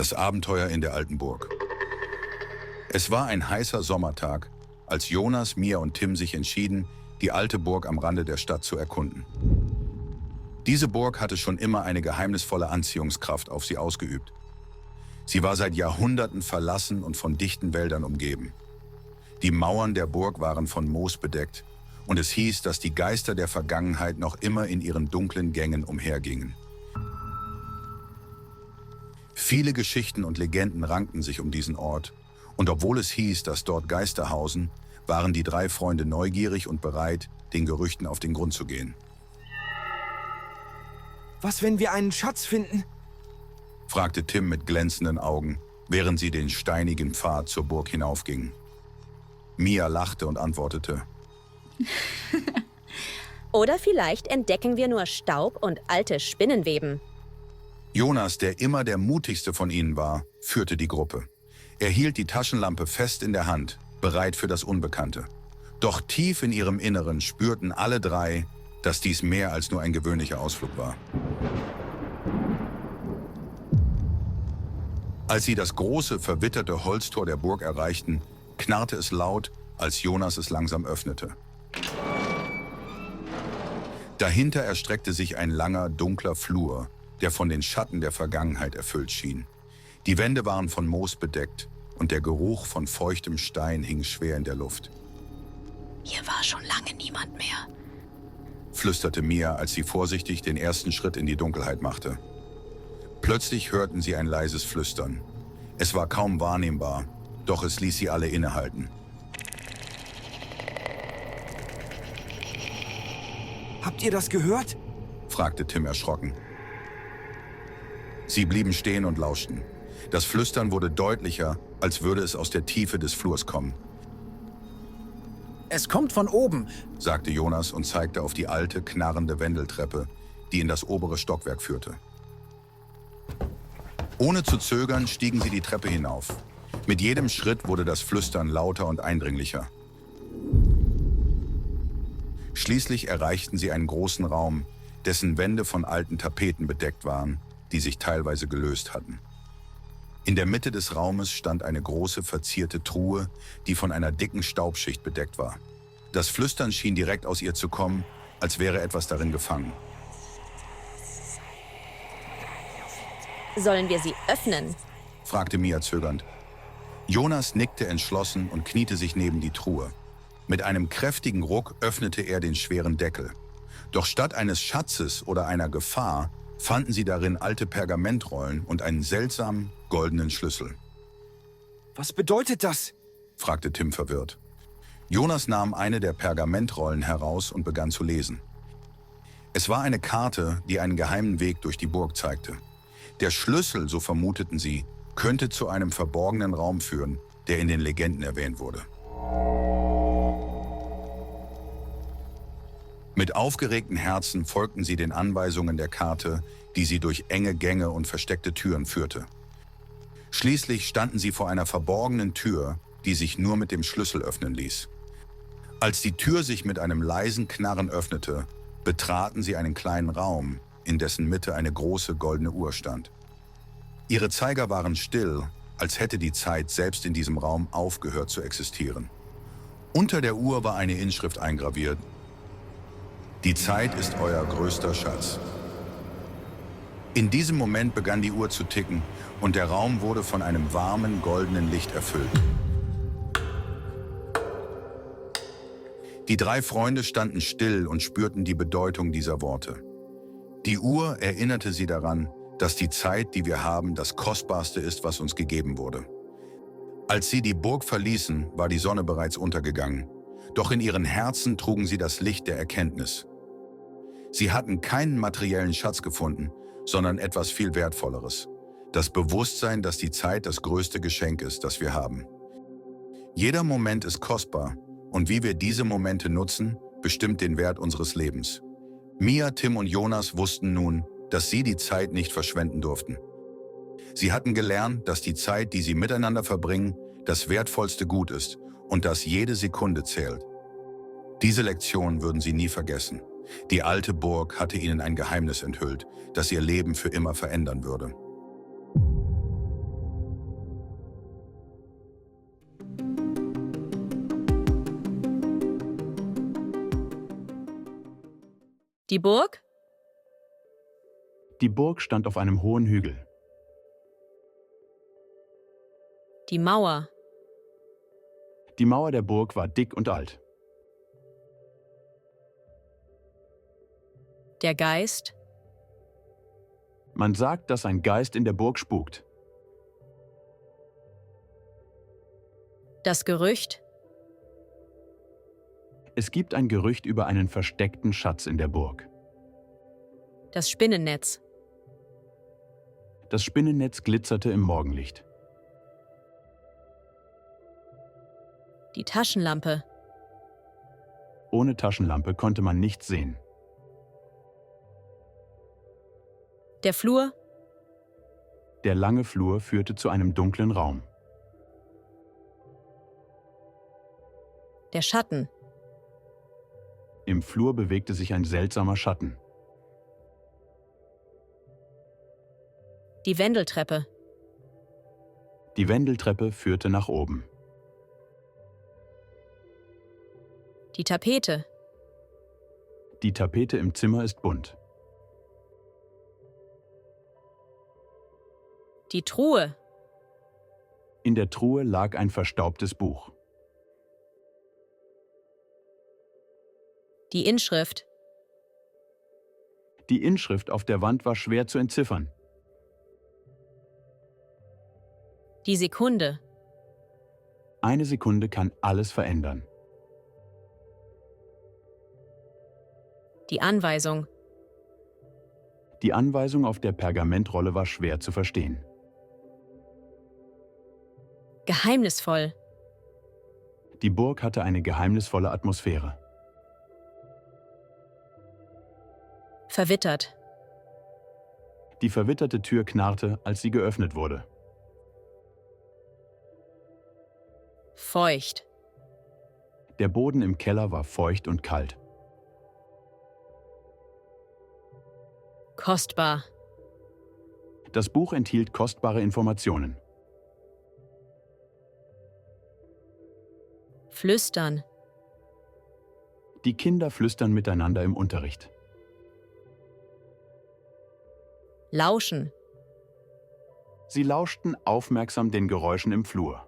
Das Abenteuer in der alten Burg. Es war ein heißer Sommertag, als Jonas, Mia und Tim sich entschieden, die alte Burg am Rande der Stadt zu erkunden. Diese Burg hatte schon immer eine geheimnisvolle Anziehungskraft auf sie ausgeübt. Sie war seit Jahrhunderten verlassen und von dichten Wäldern umgeben. Die Mauern der Burg waren von Moos bedeckt und es hieß, dass die Geister der Vergangenheit noch immer in ihren dunklen Gängen umhergingen. Viele Geschichten und Legenden rankten sich um diesen Ort, und obwohl es hieß, dass dort Geister hausen, waren die drei Freunde neugierig und bereit, den Gerüchten auf den Grund zu gehen. Was, wenn wir einen Schatz finden? Fragte Tim mit glänzenden Augen, während sie den steinigen Pfad zur Burg hinaufgingen. Mia lachte und antwortete: Oder vielleicht entdecken wir nur Staub und alte Spinnenweben. Jonas, der immer der mutigste von ihnen war, führte die Gruppe. Er hielt die Taschenlampe fest in der Hand, bereit für das Unbekannte. Doch tief in ihrem Inneren spürten alle drei, dass dies mehr als nur ein gewöhnlicher Ausflug war. Als sie das große, verwitterte Holztor der Burg erreichten, knarrte es laut, als Jonas es langsam öffnete. Dahinter erstreckte sich ein langer, dunkler Flur, der von den Schatten der Vergangenheit erfüllt schien. Die Wände waren von Moos bedeckt und der Geruch von feuchtem Stein hing schwer in der Luft. Hier war schon lange niemand mehr, Flüsterte Mia, als sie vorsichtig den ersten Schritt in die Dunkelheit machte. Plötzlich hörten sie ein leises Flüstern. Es war kaum wahrnehmbar, doch es ließ sie alle innehalten. Habt ihr das gehört? Fragte Tim erschrocken. Sie blieben stehen und lauschten. Das Flüstern wurde deutlicher, als würde es aus der Tiefe des Flurs kommen. Es kommt von oben, Sagte Jonas und zeigte auf die alte, knarrende Wendeltreppe, die in das obere Stockwerk führte. Ohne zu zögern stiegen sie die Treppe hinauf. Mit jedem Schritt wurde das Flüstern lauter und eindringlicher. Schließlich erreichten sie einen großen Raum, dessen Wände von alten Tapeten bedeckt waren, die sich teilweise gelöst hatten. In der Mitte des Raumes stand eine große, verzierte Truhe, die von einer dicken Staubschicht bedeckt war. Das Flüstern schien direkt aus ihr zu kommen, als wäre etwas darin gefangen. Sollen wir sie öffnen? Fragte Mia zögernd. Jonas nickte entschlossen und kniete sich neben die Truhe. Mit einem kräftigen Ruck öffnete er den schweren Deckel. Doch statt eines Schatzes oder einer Gefahr fanden sie darin alte Pergamentrollen und einen seltsamen, goldenen Schlüssel. Was bedeutet das? Fragte Tim verwirrt. Jonas nahm eine der Pergamentrollen heraus und begann zu lesen. Es war eine Karte, die einen geheimen Weg durch die Burg zeigte. Der Schlüssel, so vermuteten sie, könnte zu einem verborgenen Raum führen, der in den Legenden erwähnt wurde. Mit aufgeregten Herzen folgten sie den Anweisungen der Karte, die sie durch enge Gänge und versteckte Türen führte. Schließlich standen sie vor einer verborgenen Tür, die sich nur mit dem Schlüssel öffnen ließ. Als die Tür sich mit einem leisen Knarren öffnete, betraten sie einen kleinen Raum, in dessen Mitte eine große goldene Uhr stand. Ihre Zeiger waren still, als hätte die Zeit selbst in diesem Raum aufgehört zu existieren. Unter der Uhr war eine Inschrift eingraviert: Die Zeit ist euer größter Schatz. In diesem Moment begann die Uhr zu ticken und der Raum wurde von einem warmen, goldenen Licht erfüllt. Die drei Freunde standen still und spürten die Bedeutung dieser Worte. Die Uhr erinnerte sie daran, dass die Zeit, die wir haben, das Kostbarste ist, was uns gegeben wurde. Als sie die Burg verließen, war die Sonne bereits untergegangen. Doch in ihren Herzen trugen sie das Licht der Erkenntnis. Sie hatten keinen materiellen Schatz gefunden, sondern etwas viel Wertvolleres: das Bewusstsein, dass die Zeit das größte Geschenk ist, das wir haben. Jeder Moment ist kostbar, und wie wir diese Momente nutzen, bestimmt den Wert unseres Lebens. Mia, Tim und Jonas wussten nun, dass sie die Zeit nicht verschwenden durften. Sie hatten gelernt, dass die Zeit, die sie miteinander verbringen, das wertvollste Gut ist und dass jede Sekunde zählt. Diese Lektion würden sie nie vergessen. Die alte Burg hatte ihnen ein Geheimnis enthüllt, das ihr Leben für immer verändern würde. Die Burg? Die Burg stand auf einem hohen Hügel. Die Mauer? Die Mauer der Burg war dick und alt. Der Geist? Man sagt, dass ein Geist in der Burg spukt. Das Gerücht? Es gibt ein Gerücht über einen versteckten Schatz in der Burg. Das Spinnennetz? Das Spinnennetz glitzerte im Morgenlicht. Die Taschenlampe? Ohne Taschenlampe konnte man nichts sehen. Der Flur? Der lange Flur führte zu einem dunklen Raum. Der Schatten? Im Flur bewegte sich ein seltsamer Schatten. Die Wendeltreppe? Die Wendeltreppe führte nach oben. Die Tapete? Die Tapete im Zimmer ist bunt. Die Truhe? In der Truhe lag ein verstaubtes Buch. Die Inschrift? Die Inschrift auf der Wand war schwer zu entziffern. Die Sekunde? Eine Sekunde kann alles verändern. Die Anweisung? Die Anweisung auf der Pergamentrolle war schwer zu verstehen. Geheimnisvoll? Die Burg hatte eine geheimnisvolle Atmosphäre. Verwittert? Die verwitterte Tür knarrte, als sie geöffnet wurde. Feucht? Der Boden im Keller war feucht und kalt. Kostbar? Das Buch enthielt kostbare Informationen. Flüstern? Die Kinder flüstern miteinander im Unterricht. Lauschen? Sie lauschten aufmerksam den Geräuschen im Flur.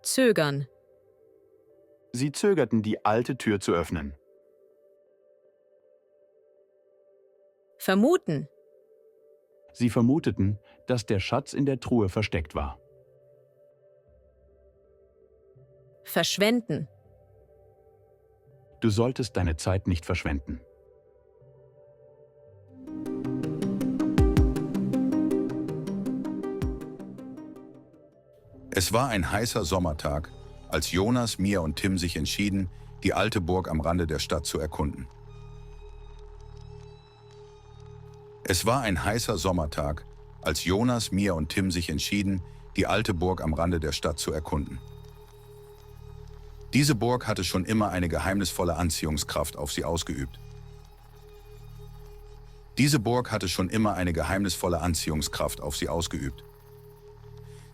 Zögern? Sie zögerten, die alte Tür zu öffnen. Vermuten? Sie vermuteten, dass der Schatz in der Truhe versteckt war. Verschwenden? Du solltest deine Zeit nicht verschwenden. Es war ein heißer Sommertag, als Jonas, Mia und Tim sich entschieden, die alte Burg am Rande der Stadt zu erkunden. Es war ein heißer Sommertag, als Jonas, Mia und Tim sich entschieden, die alte Burg am Rande der Stadt zu erkunden. Diese Burg hatte schon immer eine geheimnisvolle Anziehungskraft auf sie ausgeübt. Diese Burg hatte schon immer eine geheimnisvolle Anziehungskraft auf sie ausgeübt.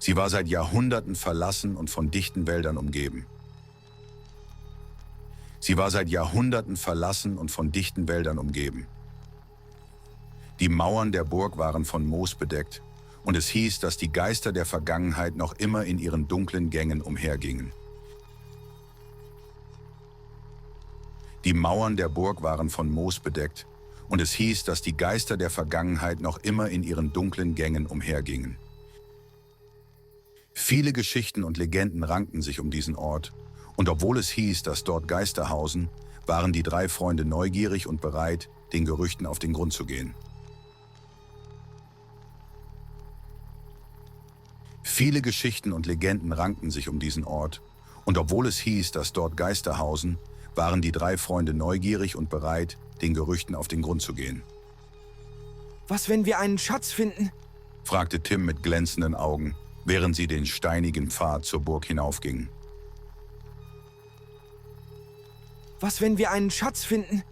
Sie war seit Jahrhunderten verlassen und von dichten Wäldern umgeben. Sie war seit Jahrhunderten verlassen und von dichten Wäldern umgeben. Die Mauern der Burg waren von Moos bedeckt, und es hieß, dass die Geister der Vergangenheit noch immer in ihren dunklen Gängen umhergingen. Die Mauern der Burg waren von Moos bedeckt, und es hieß, dass die Geister der Vergangenheit noch immer in ihren dunklen Gängen umhergingen. Viele Geschichten und Legenden rankten sich um diesen Ort, und obwohl es hieß, dass dort Geister hausen, waren die drei Freunde neugierig und bereit, den Gerüchten auf den Grund zu gehen. Viele Geschichten und Legenden rankten sich um diesen Ort, und obwohl es hieß, dass dort Geister hausen, waren die drei Freunde neugierig und bereit, den Gerüchten auf den Grund zu gehen. Was, wenn wir einen Schatz finden? Fragte Tim mit glänzenden Augen, während sie den steinigen Pfad zur Burg hinaufgingen. Was, wenn wir einen Schatz finden?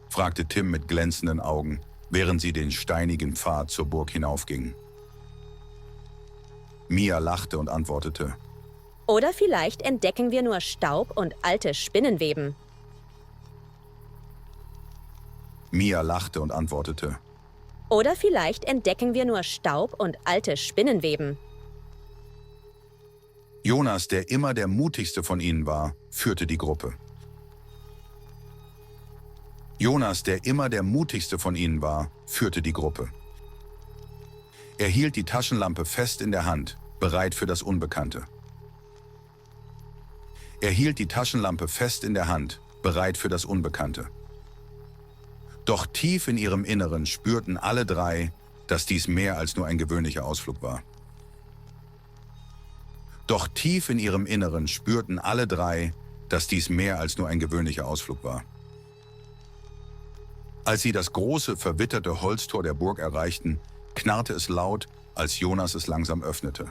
Fragte Tim mit glänzenden Augen, während sie den steinigen Pfad zur Burg hinaufgingen. Mia lachte und antwortete: Oder vielleicht entdecken wir nur Staub und alte Spinnenweben. Mia lachte und antwortete: Oder vielleicht entdecken wir nur Staub und alte Spinnenweben. Jonas, der immer der mutigste von ihnen war, führte die Gruppe. Jonas, der immer der mutigste von ihnen war, führte die Gruppe. Er hielt die Taschenlampe fest in der Hand, bereit für das Unbekannte. Er hielt die Taschenlampe fest in der Hand, bereit für das Unbekannte. Doch tief in ihrem Inneren spürten alle drei, dass dies mehr als nur ein gewöhnlicher Ausflug war. Doch tief in ihrem Inneren spürten alle drei, dass dies mehr als nur ein gewöhnlicher Ausflug war. Als sie das große, verwitterte Holztor der Burg erreichten, knarrte es laut, als Jonas es langsam öffnete.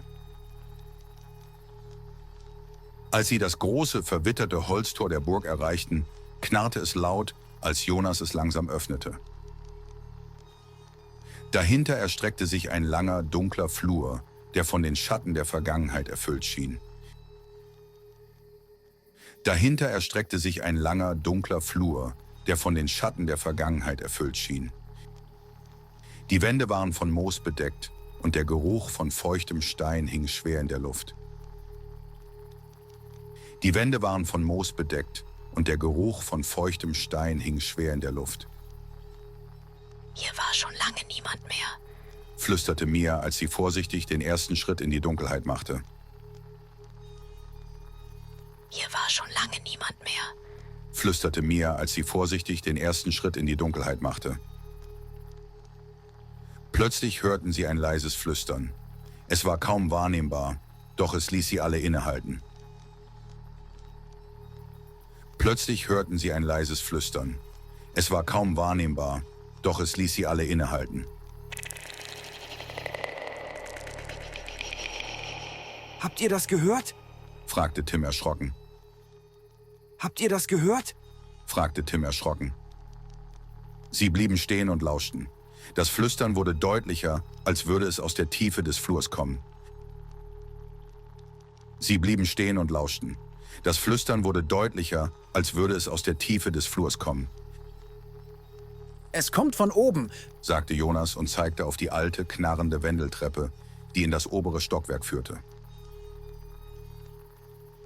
Als sie das große, verwitterte Holztor der Burg erreichten, knarrte es laut, als Jonas es langsam öffnete. Dahinter erstreckte sich ein langer, dunkler Flur, der von den Schatten der Vergangenheit erfüllt schien. Dahinter erstreckte sich ein langer, dunkler Flur, der von den Schatten der Vergangenheit erfüllt schien. Die Wände waren von Moos bedeckt und der Geruch von feuchtem Stein hing schwer in der Luft. Die Wände waren von Moos bedeckt und der Geruch von feuchtem Stein hing schwer in der Luft. Hier war schon lange niemand mehr, Flüsterte Mia, als sie vorsichtig den ersten Schritt in die Dunkelheit machte. Hier war schon lange niemand mehr. Flüsterte Mia, als sie vorsichtig den ersten Schritt in die Dunkelheit machte. Plötzlich hörten sie ein leises Flüstern. Es war kaum wahrnehmbar, doch es ließ sie alle innehalten. Plötzlich hörten sie ein leises Flüstern. Es war kaum wahrnehmbar, doch es ließ sie alle innehalten. Habt ihr das gehört? Fragte Tim erschrocken. Habt ihr das gehört? Fragte Tim erschrocken. Sie blieben stehen und lauschten. Das Flüstern wurde deutlicher, als würde es aus der Tiefe des Flurs kommen. Sie blieben stehen und lauschten. Das Flüstern wurde deutlicher, als würde es aus der Tiefe des Flurs kommen. Es kommt von oben, Sagte Jonas und zeigte auf die alte, knarrende Wendeltreppe, die in das obere Stockwerk führte.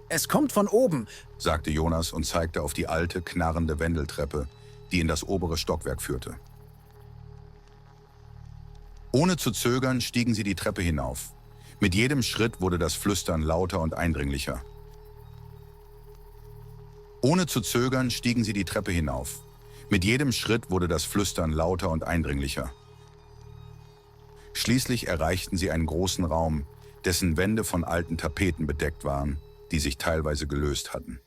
es kommt von oben. Sagte Jonas und zeigte auf die alte, knarrende Wendeltreppe, die in das obere Stockwerk führte. Ohne zu zögern stiegen sie die Treppe hinauf. Mit jedem Schritt wurde das Flüstern lauter und eindringlicher. Ohne zu zögern stiegen sie die Treppe hinauf. Mit jedem Schritt wurde das Flüstern lauter und eindringlicher. Schließlich erreichten sie einen großen Raum, dessen Wände von alten Tapeten bedeckt waren, die sich teilweise gelöst hatten.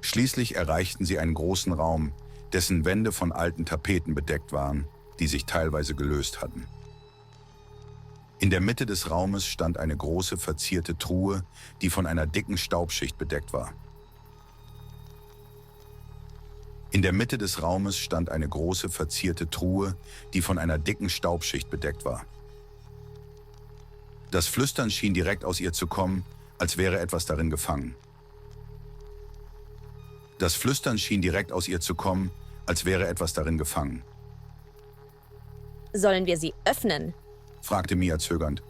Schließlich erreichten sie einen großen Raum, dessen Wände von alten Tapeten bedeckt waren, die sich teilweise gelöst hatten. In der Mitte des Raumes stand eine große verzierte Truhe, die von einer dicken Staubschicht bedeckt war. In der Mitte des Raumes stand eine große verzierte Truhe, die von einer dicken Staubschicht bedeckt war. Das Flüstern schien direkt aus ihr zu kommen, als wäre etwas darin gefangen. Das Flüstern schien direkt aus ihr zu kommen, als wäre etwas darin gefangen. Sollen wir sie öffnen? Fragte Mia zögernd.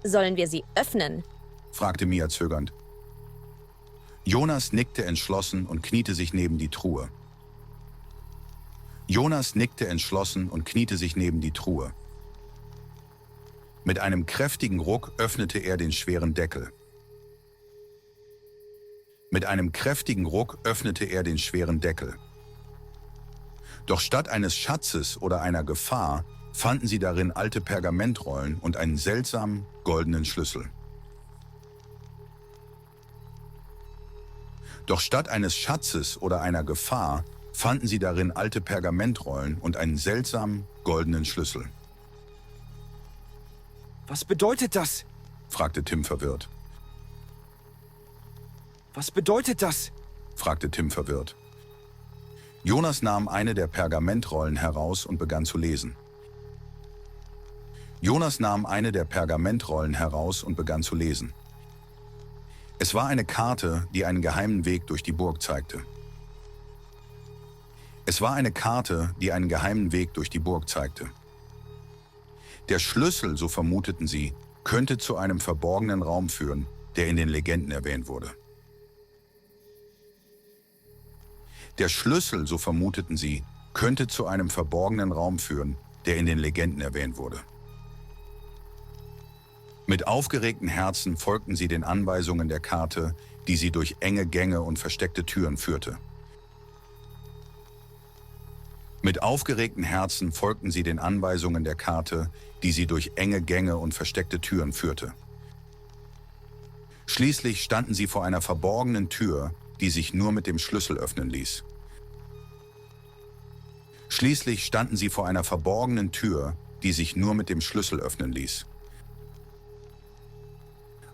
Sollen wir sie öffnen? Fragte Mia zögernd. Jonas nickte entschlossen und kniete sich neben die Truhe. Jonas nickte entschlossen und kniete sich neben die Truhe. Mit einem kräftigen Ruck öffnete er den schweren Deckel. Mit einem kräftigen Ruck öffnete er den schweren Deckel. Doch statt eines Schatzes oder einer Gefahr fanden sie darin alte Pergamentrollen und einen seltsamen, goldenen Schlüssel. Doch statt eines Schatzes oder einer Gefahr fanden sie darin alte Pergamentrollen und einen seltsamen, goldenen Schlüssel. Was bedeutet das? Fragte Tim verwirrt. Was bedeutet das? Fragte Tim verwirrt. Jonas nahm eine der Pergamentrollen heraus und begann zu lesen. Jonas nahm eine der Pergamentrollen heraus und begann zu lesen. Es war eine Karte, die einen geheimen Weg durch die Burg zeigte. Es war eine Karte, die einen geheimen Weg durch die Burg zeigte. Der Schlüssel, so vermuteten sie, könnte zu einem verborgenen Raum führen, der in den Legenden erwähnt wurde. Der Schlüssel, so vermuteten sie, könnte zu einem verborgenen Raum führen, der in den Legenden erwähnt wurde. Mit aufgeregten Herzen folgten sie den Anweisungen der Karte, die sie durch enge Gänge und versteckte Türen führte. Mit aufgeregten Herzen folgten sie den Anweisungen der Karte, die sie durch enge Gänge und versteckte Türen führte. Schließlich standen sie vor einer verborgenen Tür, die sich nur mit dem Schlüssel öffnen ließ. Schließlich standen sie vor einer verborgenen Tür, die sich nur mit dem Schlüssel öffnen ließ.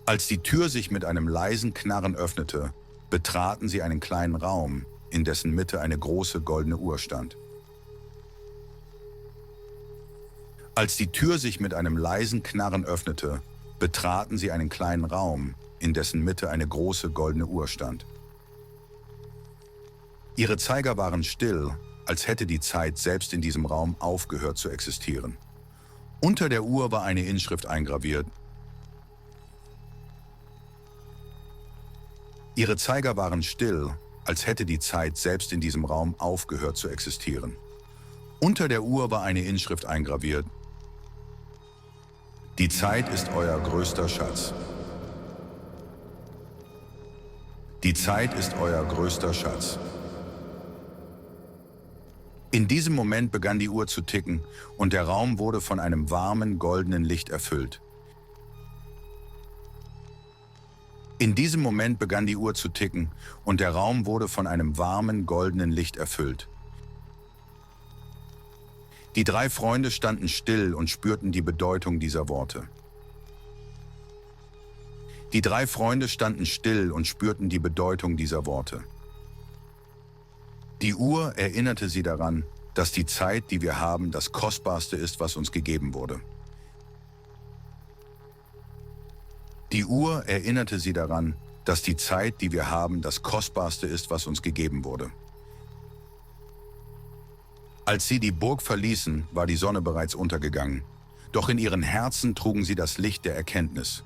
Als die Tür sich mit einem leisen Knarren öffnete, betraten sie einen kleinen Raum, in dessen Mitte eine große goldene Uhr stand. Als die Tür sich mit einem leisen Knarren öffnete, betraten sie einen kleinen Raum, in dessen Mitte eine große goldene Uhr stand. Ihre Zeiger waren still, als hätte die Zeit selbst in diesem Raum aufgehört zu existieren. Unter der Uhr war eine Inschrift eingraviert. Ihre Zeiger waren still, als hätte die Zeit selbst in diesem Raum aufgehört zu existieren. Unter der Uhr war eine Inschrift eingraviert. Die Zeit ist euer größter Schatz. Die Zeit ist euer größter Schatz. In diesem Moment begann die Uhr zu ticken und der Raum wurde von einem warmen, goldenen Licht erfüllt. In diesem Moment begann die Uhr zu ticken und der Raum wurde von einem warmen, goldenen Licht erfüllt. Die drei Freunde standen still und spürten die Bedeutung dieser Worte. Die drei Freunde standen still und spürten die Bedeutung dieser Worte. Die Uhr erinnerte sie daran, dass die Zeit, die wir haben, das Kostbarste ist, was uns gegeben wurde. Die Uhr erinnerte sie daran, dass die Zeit, die wir haben, das Kostbarste ist, was uns gegeben wurde. Als sie die Burg verließen, war die Sonne bereits untergegangen, doch in ihren Herzen trugen sie das Licht der Erkenntnis.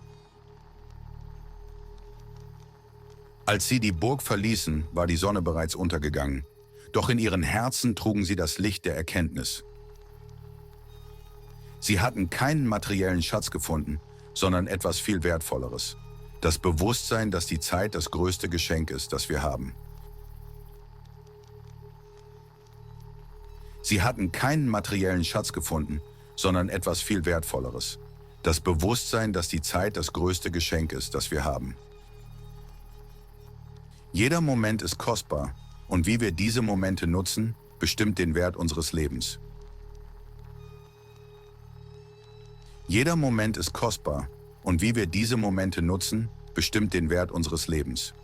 Als sie die Burg verließen, war die Sonne bereits untergegangen, doch in ihren Herzen trugen sie das Licht der Erkenntnis. Sie hatten keinen materiellen Schatz gefunden, sondern etwas viel Wertvolleres: das Bewusstsein, dass die Zeit das größte Geschenk ist, das wir haben. Sie hatten keinen materiellen Schatz gefunden, sondern etwas viel Wertvolleres: das Bewusstsein, dass die Zeit das größte Geschenk ist, das wir haben. Jeder Moment ist kostbar, und wie wir diese Momente nutzen, bestimmt den Wert unseres Lebens. Jeder Moment ist kostbar, und wie wir diese Momente nutzen, bestimmt den Wert unseres Lebens.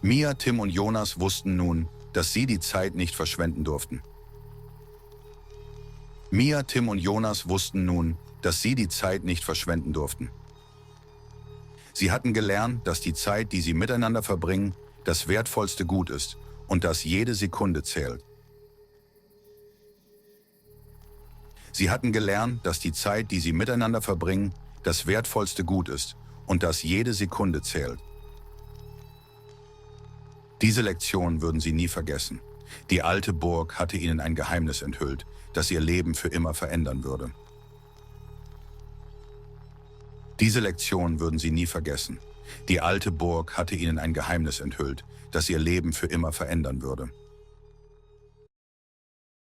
Mia, Tim und Jonas wussten nun, dass sie die Zeit nicht verschwenden durften. Mia, Tim und Jonas wussten nun, dass sie die Zeit nicht verschwenden durften. Sie hatten gelernt, dass die Zeit, die sie miteinander verbringen, das wertvollste Gut ist und dass jede Sekunde zählt. Sie hatten gelernt, dass die Zeit, die sie miteinander verbringen, das wertvollste Gut ist und dass jede Sekunde zählt. Diese Lektion würden sie nie vergessen. Die alte Burg hatte ihnen ein Geheimnis enthüllt, das ihr Leben für immer verändern würde. Diese Lektion würden sie nie vergessen. Die alte Burg hatte ihnen ein Geheimnis enthüllt, das ihr Leben für immer verändern würde.